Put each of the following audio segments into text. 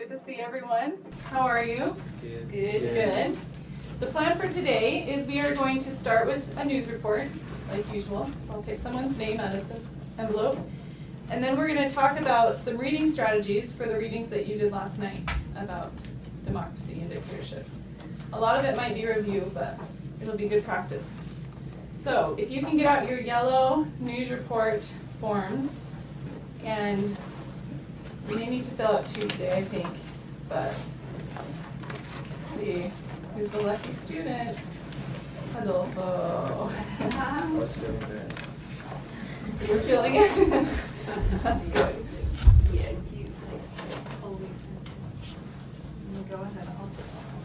Good to see everyone. How are you? Good. Good. The plan for today is we are going to start with a news report, like usual. So I'll pick someone's name out of the envelope. And then we're going to talk about some reading strategies for the readings that you did last night about democracy and dictatorships. A lot of it might be review, but it'll be good practice. So if you can get out your yellow news report forms, and you may need to fill out 2 today, I think, but let's see who's the lucky student. Adolfo. I was feeling bad. You're feeling it? That's good. Yeah, you always Go ahead, I'll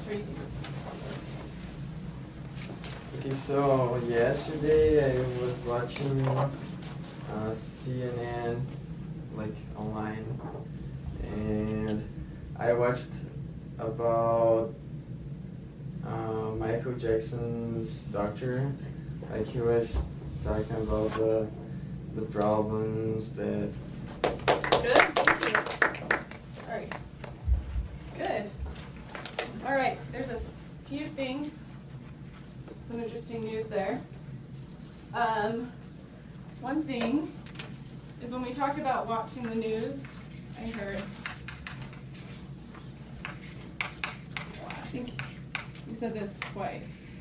read you. Okay, so yesterday I was watching CNN, like online, and I watched about Michael Jackson's doctor. Like he was talking about the problems that. Good, thank you. Sorry. Good. All right, there's a few things, some interesting news there. One thing is when we talk about watching the news, I heard, I think you said this twice.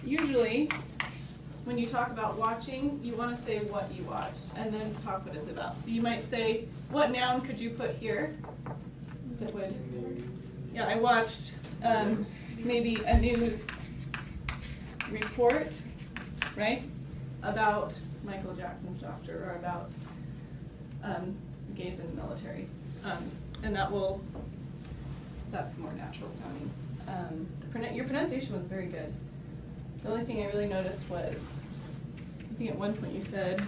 Usually, when you talk about watching, you want to say what you watched and then talk what it's about. So you might say, what noun could you put here that would, yeah, I watched maybe a news report, right, about Michael Jackson's doctor or about gays in the military. And that's more natural sounding. Your pronunciation was very good. The only thing I really noticed was, I think at one point you said,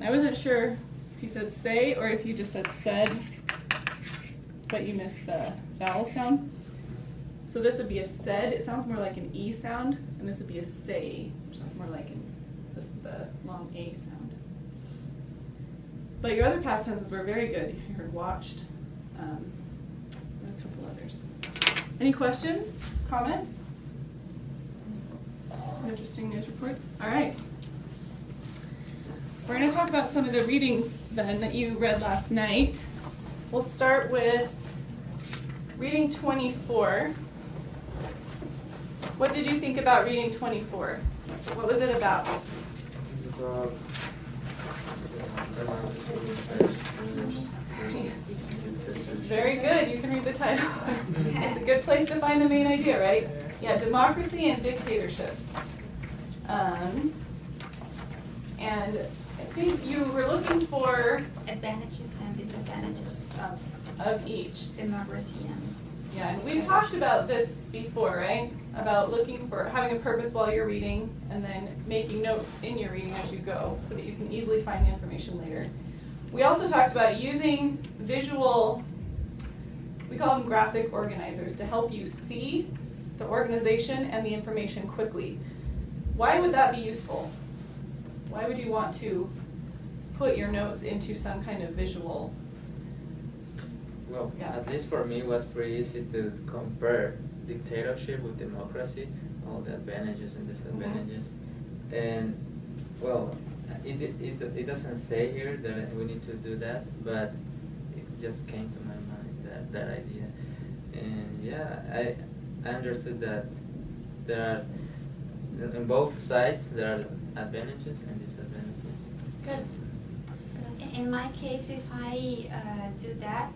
I wasn't sure if you said say or if you just said, but you missed the vowel sound. So this would be a said. It sounds more like an E sound, and this would be a say, which sounds more like the long A sound. But your other past tenses were very good. You heard watched, and a couple others. Any questions, comments? Some interesting news reports. All right. We're going to talk about some of the readings then that you read last night. We'll start with reading 24. What did you think about reading 24? What was it about? It is about Very good. You can read the title. It's a good place to find the main idea, right? Yeah, democracy and dictatorships. And I think you were looking for advantages and disadvantages of each. democracy and Yeah, and we've talked about this before, right? About looking for having a purpose while you're reading and then making notes in your reading as you go so that you can easily find the information later. We also talked about using visual, we call them graphic organizers, to help you see the organization and the information quickly. Why would that be useful? Why would you want to put your notes into some kind of visual? Well, Yeah. at least for me, it was pretty easy to compare dictatorship with democracy, all the advantages and disadvantages. And, well, it doesn't say here that we need to do that, but it just came to my mind, that idea. And yeah, I understood that there are, on both sides, there are advantages and disadvantages. Good. in my case, if I do that,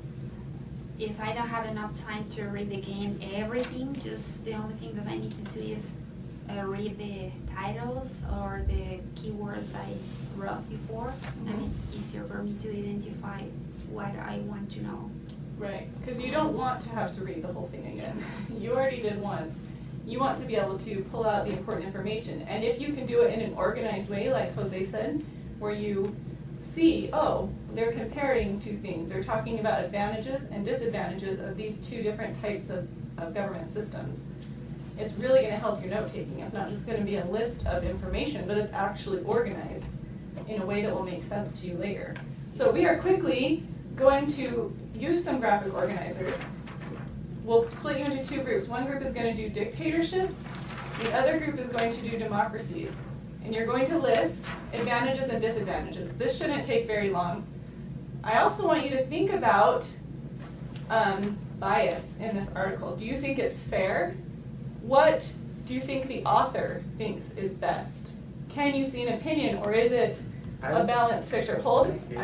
if I don't have enough time to read again everything, just the only thing that I need to do is read the titles or the keywords I wrote before, and it's easier for me to identify what I want to know. Right, because you don't want to have to read the whole thing again. You already did once. You want to be able to pull out the important information. And if you can do it in an organized way, like Jose said, where you see, oh, they're comparing two things. They're talking about advantages and disadvantages of these two different types of government systems. It's really going to help your note taking. It's not just going to be a list of information, but it's actually organized in a way that will make sense to you later. So we are quickly going to use some graphic organizers. We'll split you into two groups. One group is going to do dictatorships. The other group is going to do democracies. And you're going to list advantages and disadvantages. This shouldn't take very long. I also want you to think about bias in this article. Do you think it's fair? What do you think the author thinks is best? Can you see an opinion, or is it a balanced picture? Hold. You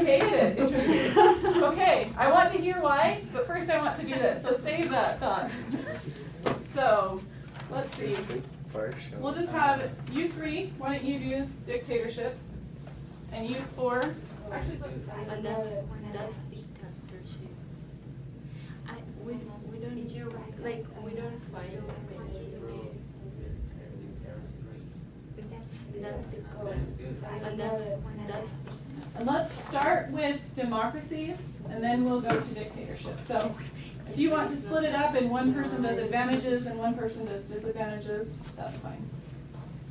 hated it. Interesting. Okay, I want to hear why, but first I want to do this. So save that thought. So let's see. We'll just have you three. Why don't you do dictatorships, and you four. Actually, let's. That's dictatorship. We don't like we don't find that's And let's start with democracies, and then we'll go to dictatorship. So if you want to split it up and one person does advantages and one person does disadvantages, that's fine.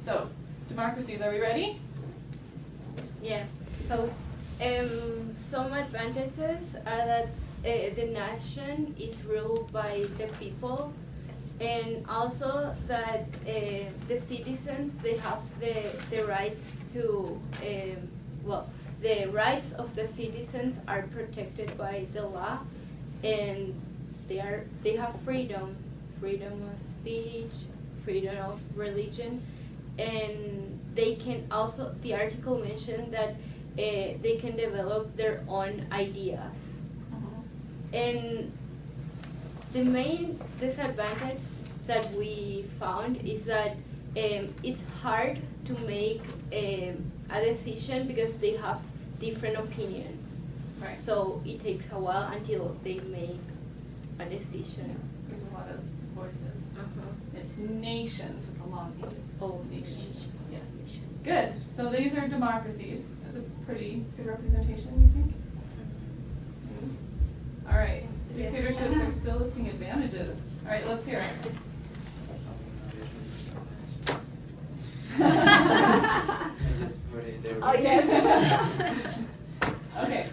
So democracies, are we ready? yeah. So tell us. Some advantages are that the nation is ruled by the people, and also that the citizens, they have the rights to the rights of the citizens are protected by the law, and they have freedom of speech, freedom of religion, and they can also, the article mentioned that they can develop their own ideas. And the main disadvantage that we found is that it's hard to make a decision because they have different opinions. Right. So it takes a while until they make a decision. There's a lot of voices. It's nations with a long E. Oh, Nations. Yes. Good. So these are democracies. That's a pretty good representation, you think? All right. Yes. Dictatorships are still listing advantages. All right, let's hear it. I just put it there. Oh, yes. Okay.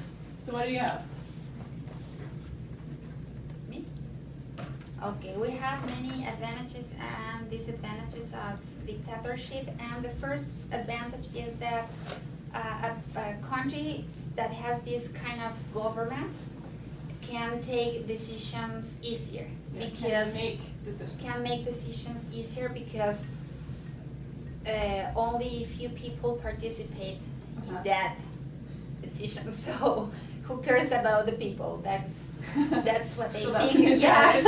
So what do you have? Me? Okay, we have many advantages and disadvantages of dictatorship, and the first advantage is that a country that has this kind of government can take decisions easier because Can make decisions easier because only few people participate in that decision. So who cares about the people? That's what they So that's think. an advantage.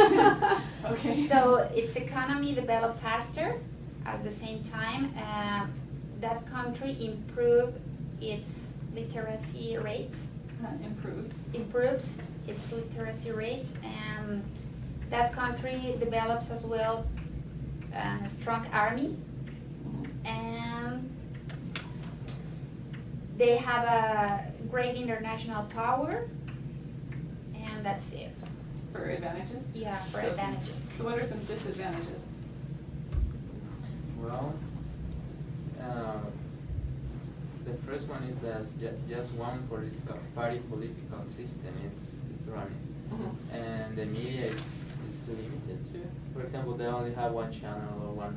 Okay. So its economy developed faster. At the same time, that country improved its literacy rates. Improves its literacy rates, and that country develops as well a strong army, and they have a great international power, and that's it. For advantages? Yeah, for So- advantages. So what are some disadvantages? Well, the first one is that just one political system is running, and the media is limited to. For example, they only have one channel or one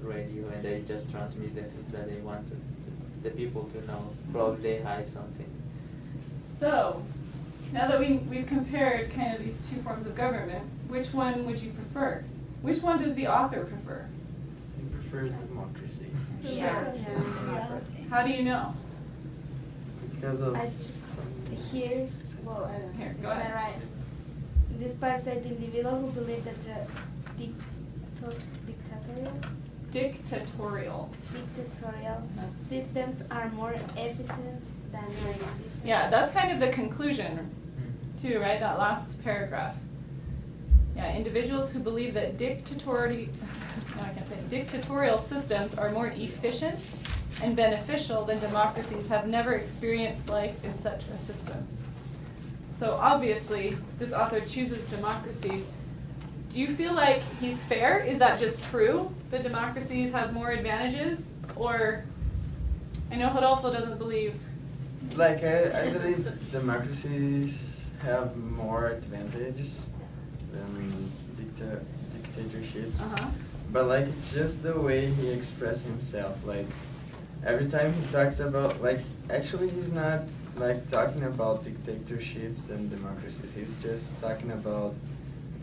radio, and they just transmit the things that they want to the people to know. Probably they hide something. So, now that we've compared kind of these two forms of government, which one would you prefer? Which one does the author prefer? He prefers democracy. Yeah, Sure. democracy. How do you know? Because of I just some. here, well, I don't know. Here, go Is that ahead. right? This part said the individual who believe that the dictatorial systems are more efficient than organizations. Yeah, that's kind of the conclusion too, right? That last paragraph. Yeah, individuals who believe that dictatorial systems are more efficient and beneficial than democracies have never experienced life in such a system. So obviously, this author chooses democracy. Do you feel like he's fair? Is that just true, that democracies have more advantages? Or I know Rodolfo doesn't believe. Like, I believe democracies have more advantages than dictatorships. Uh-huh. But like, it's just the way he expresses himself. Like, every time he talks about, like, actually he's not like talking about dictatorships and democracies. He's just talking about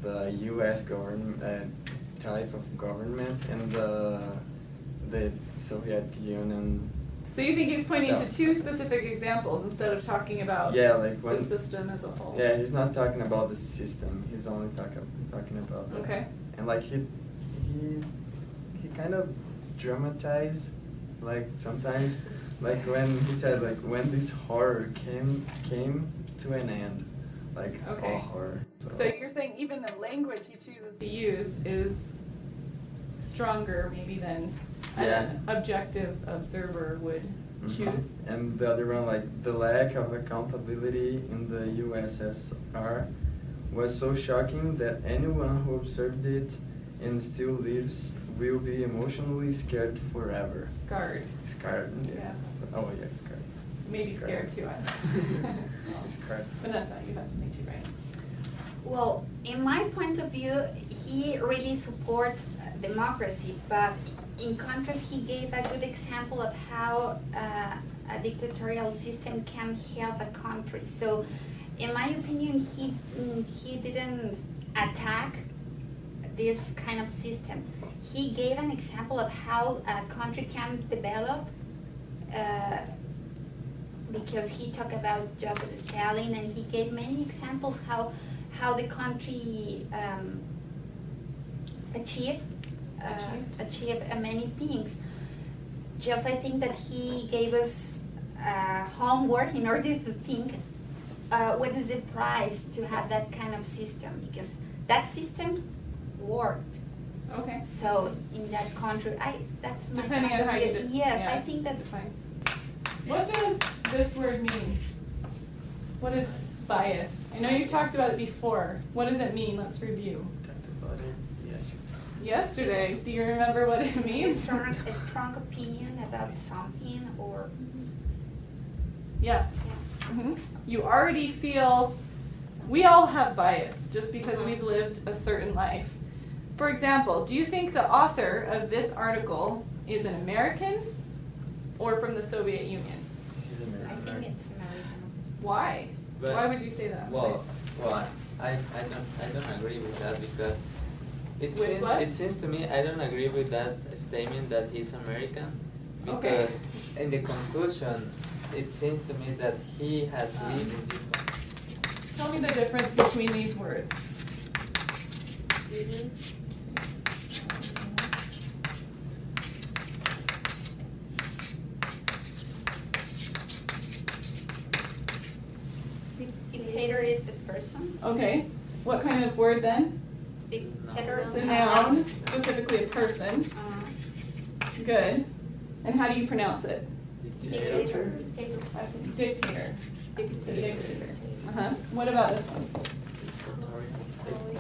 the U.S. government type of government and the Soviet Union. So you think he's pointing to Yeah. two specific examples instead of talking about Yeah, like the when. system as a whole? Yeah, he's not talking about the system. He's only talking about. Okay. And like he kind of dramatized, like sometimes, like when he said like when this horror came to an end, like Okay. all horror. So you're saying even the language he chooses to use is stronger maybe than Yeah. an objective observer would choose? And the other one, like the lack of accountability in the USSR was so shocking that anyone who observed it and still lives will be emotionally scared forever. Scarred. Scarred. Yeah. So, oh yeah, scarred. Maybe scared too, I don't know. Scarred. Vanessa, you had something to write. Well, in my point of view, he really supports democracy, but in contrast, he gave a good example of how a dictatorial system can help a country. So, in my opinion, he didn't attack this kind of system. He gave an example of how a country can develop, because he talked about Joseph Stalin, and he gave many examples how the country achieved many things. Just I think that he gave us homework in order to think what is the price to have that kind of system, because that system worked. Okay. So in that country, that's my Depending kind on of how you view. did. Yes, yeah, I think that. define. What does this word mean? What is bias? I know you talked about it before. What does it mean? Let's review. Talked about it yesterday. Yesterday, do you remember what it A means? strong opinion about something, or Yeah. yeah. You already feel, we all have bias just because we've lived a certain life. For example, do you think the author of this article is an American or from the Soviet Union? He's I American. think it's American. Why? But- Why would you say that? Well, I don't agree with that because With what? it seems to me I don't agree with that statement that he's American Okay. because in the conclusion it seems to me that he has lived in this country. Tell me the difference between these words. Dictator is the person. Okay, what kind of word then? Dictator It's a noun, specifically a person. Good. And how do you pronounce it? Dictator. That's a dictator. Dictator. Uh-huh. What about this one?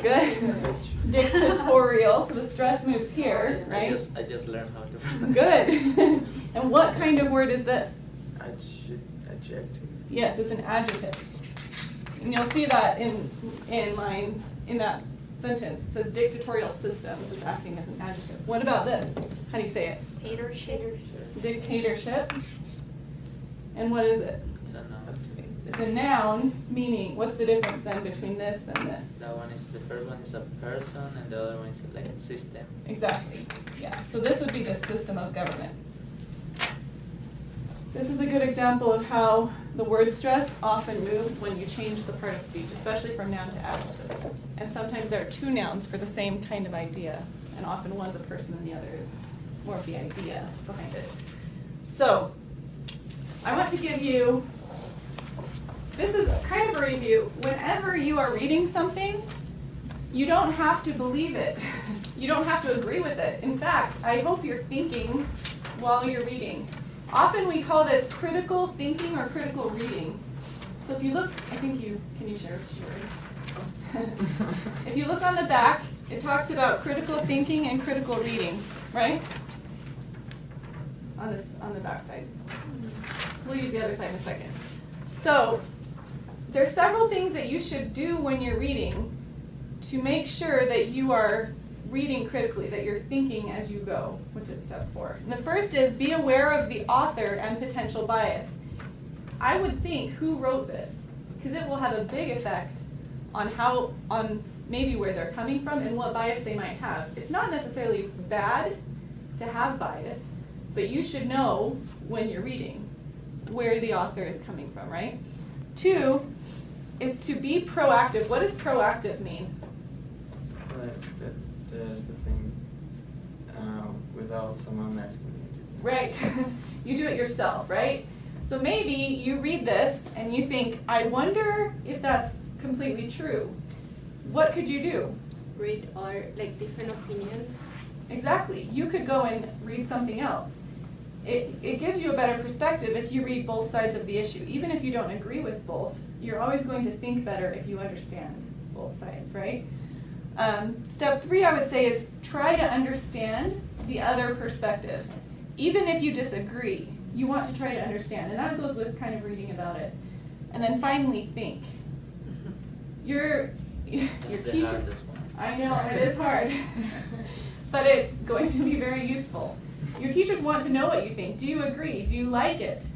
Good. Dictatorial, so the stress moves here, right? I just learned how to pronounce. Good. And what kind of word is this? Adjective. Yes, it's an adjective. And you'll see that in line, in that sentence. It says dictatorial systems is acting as an adjective. What about this? How do you say it? Dictatorship. Dictatorship. And what is it? It's a noun. It's a noun, meaning, what's the difference then between this and this? That one is the first one is a person and the other one is like a system. Exactly, yeah. So this would be the system of government. This is a good example of how the word stress often moves when you change the part of speech, especially from noun to adjective. And sometimes there are two nouns for the same kind of idea, and often one's a person and the other is more of the idea behind it. So, I want to give you, this is kind of a review. Whenever you are reading something, you don't have to believe it. You don't have to agree with it. In fact, I hope you're thinking while you're reading. Often we call this critical thinking or critical reading. So if you look, I think can you share this story? If you look on the back, it talks about critical thinking and critical reading, right? on the back side. We'll use the other side in a second. So there's several things that you should do when you're reading to make sure that you are reading critically, that you're thinking as you go, which is step 4. And the first is be aware of the author and potential bias. I would think who wrote this, because it will have a big effect on maybe where they're coming from and what bias they might have. It's not necessarily bad to have bias, but you should know when you're reading where the author is coming from, right? 2 is to be proactive. What does proactive mean? That does the thing without someone asking you to. Right. You do it yourself, right? So maybe you read this and you think, I wonder if that's completely true. What could you do? Read other, like, different opinions. Exactly. You could go and read something else. It gives you a better perspective if you read both sides of the issue. Even if you don't agree with both, you're always going to think better if you understand both sides, right? Step 3, I would say, is try to understand the other perspective. Even if you disagree, you want to try to understand. And that goes with kind of reading about it. And then finally, think. Your That's the teacher, hardest one. I know, it is hard. But it's going to be very useful. Your teachers want to know what you think. Do you agree? Do you like it?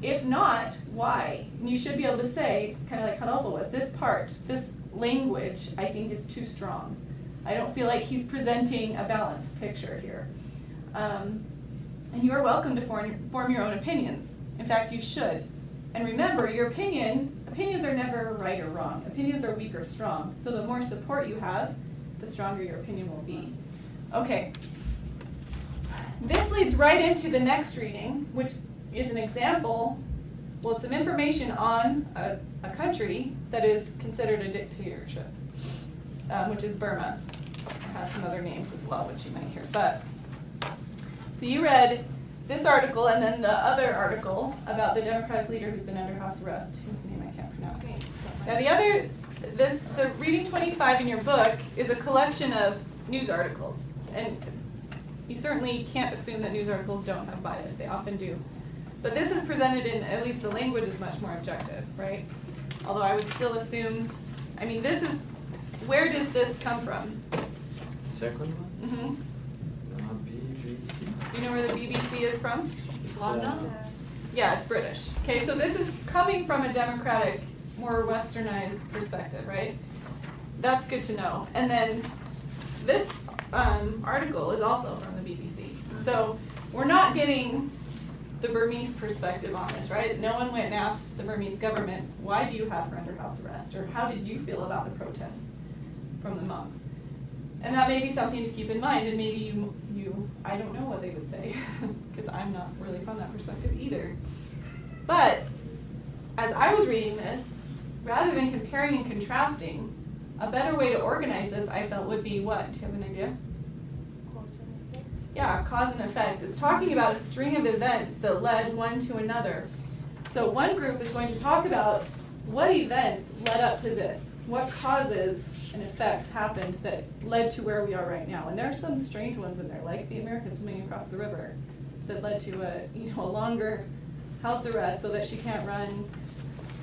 If not, why? And you should be able to say, kind of like Rodolfo was, this part, this language, I think is too strong. I don't feel like he's presenting a balanced picture here. And you are welcome to form your own opinions. In fact, you should. And remember, your opinions are never right or wrong. Opinions are weak or strong. So the more support you have, the stronger your opinion will be. Okay. This leads right into the next reading, which is an example, well, it's some information on a country that is considered a dictatorship, which is Burma. It has some other names as well, which you might hear. But so you read this article and then the other article about the Democratic leader who's been under house arrest, whose name I can't pronounce. Now the reading 25 in your book is a collection of news articles. And you certainly can't assume that news articles don't have bias. They often do. But this is presented in, at least the language is much more objective, right? Although I would still assume, I mean, this is, where does this come from? Second one? Mm-hmm. BBC. Do you know where the BBC is from? It's, London? Yeah, it's British. Okay, so this is coming from a democratic, more westernized perspective, right? That's good to know. And then this article is also from the BBC. So we're not getting the Burmese perspective on this, right? No one went and asked the Burmese government, why do you have her under house arrest? Or how did you feel about the protests from the monks? And that may be something to keep in mind, and maybe you I don't know what they would say, because I'm not really from that perspective either. But as I was reading this, rather than comparing and contrasting, a better way to organize this, I felt, would be what? Do you have an idea? Yeah, cause and effect. It's talking about a string of events that led one to another. So one group is going to talk about what events led up to this, what causes and effects happened that led to where we are right now. And there are some strange ones in there, like the Americans swimming across the river, that led to a longer house arrest so that she can't run.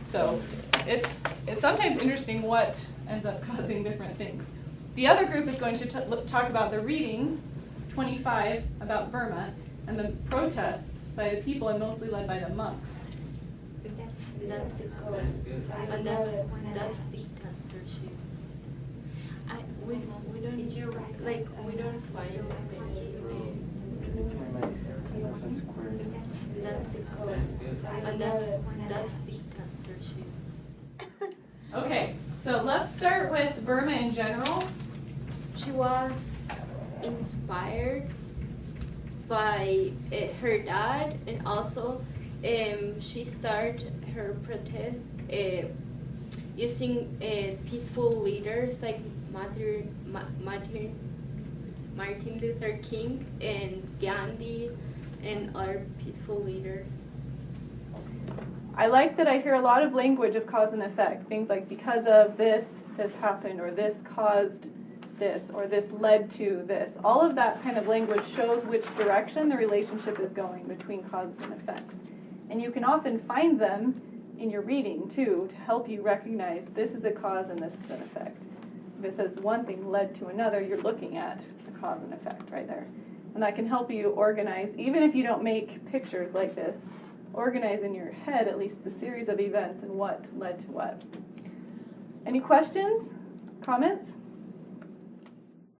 So it's sometimes interesting what ends up causing different things. The other group is going to talk about the reading 25 about Burma and the protests by the people and mostly led by the monks. That's dictatorship. We don't find that's dictatorship. Okay, so let's start with Burma in general. She was inspired by her dad, and also she started her protest using peaceful leaders like Martin Luther King and Gandhi and other peaceful leaders. I like that I hear a lot of language of cause and effect. Things like because of this happened, or this caused this, or this led to this. All of that kind of language shows which direction the relationship is going between causes and effects. And you can often find them in your reading too to help you recognize this is a cause and this is an effect. If it says one thing led to another, you're looking at the cause and effect right there. And that can help you organize, even if you don't make pictures like this, organize in your head at least the series of events and what led to what. Any questions? Comments?